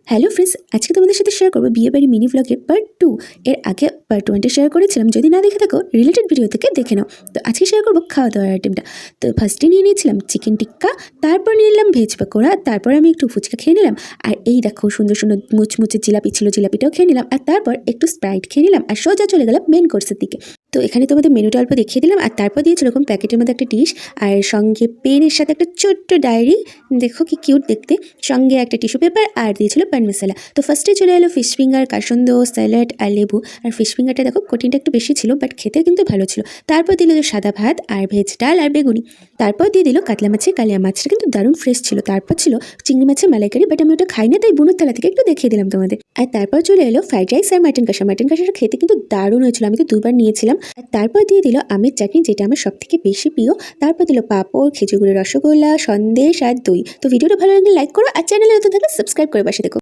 Hello friends, আজকে তোমাদের সাথে শেয়ার করবো বিয়েবাড়ি মিনি ব্লগের পার্ট 2। এর আগে পার্ট 1 শেয়ার করেছিলাম, যদি না দেখে থাকো রিলেটেড ভিডিও থেকে দেখে নাও। তো আজকে শেয়ার করবো খাওয়া দাওয়ার আইটেমটা। তো ফার্স্টে নিয়ে নিয়েছিলাম চিকেন টিক্কা, তারপর নিয়ে নিলাম ভেজ পকোড়া, তারপর আমি একটু ফুচকা খেয়ে নিলাম। আর এই দেখো সুন্দর সুন্দর মুচমুচে জিলাপি ছিল, জিলাপিটাও খেয়ে নিলাম। আর তারপর একটু স্প্রাইট খেয়ে নিলাম আর সোজা চলে গেলাম মেন কোর্সের দিকে। তো এখানে তোমাদের মেনুটা অল্প দেখিয়ে দিলাম। আর তারপর দিয়েছিল এরকম প্যাকেটের মধ্যে একটা ডিশ, আর সঙ্গে পেনের সাথে একটা ছোট্ট ডায়েরি, দেখো কি কিউট দেখতে, সঙ্গে একটা টিস্যু পেপার, আর দিয়েছিল পান মশলা। তো ফার্স্টে চলে এলো ফিশ ফিঙ্গার, কাসন্দ, স্যালাড আর লেবু। আর ফিশ ফিঙ্গারটা দেখো কঠিনটা একটু বেশি ছিল, বাট খেতে কিন্তু ভালো ছিল। তারপর দিল সাদা ভাত আর ভেজ ডাল আর বেগুনি। তারপর দিয়ে দিল কাতলা মাছের কালিয়া, মাছটা কিন্তু দারুণ ফ্রেশ ছিল। তারপর ছিল চিংড়ি মাছের মালাইকারি, বাট আমি ওটা খাই না, তাই বুনুর থালা থেকে একটু দেখিয়ে দিলাম তোমাদের। আর তারপর চলে এলো ফ্রাইড রাইস আর মাটন কষা। মাটন কষাটা খেতে কিন্তু দারুণ হয়েছিল, আমি তো দুবার নিয়েছিলাম। আর তারপর দিয়ে দিল আমের চাটনি, যেটা আমার সব থেকে বেশি প্রিয়। তারপর দিল পাঁপড়, খেজুর গুড়ের রসগোল্লা, সন্দেশ আর দই। তো ভিডিওটা ভালো লাগলে লাইক করো, আর চ্যানেলে নতুন থাকলে সাবস্ক্রাইব করে পাশে দেখো।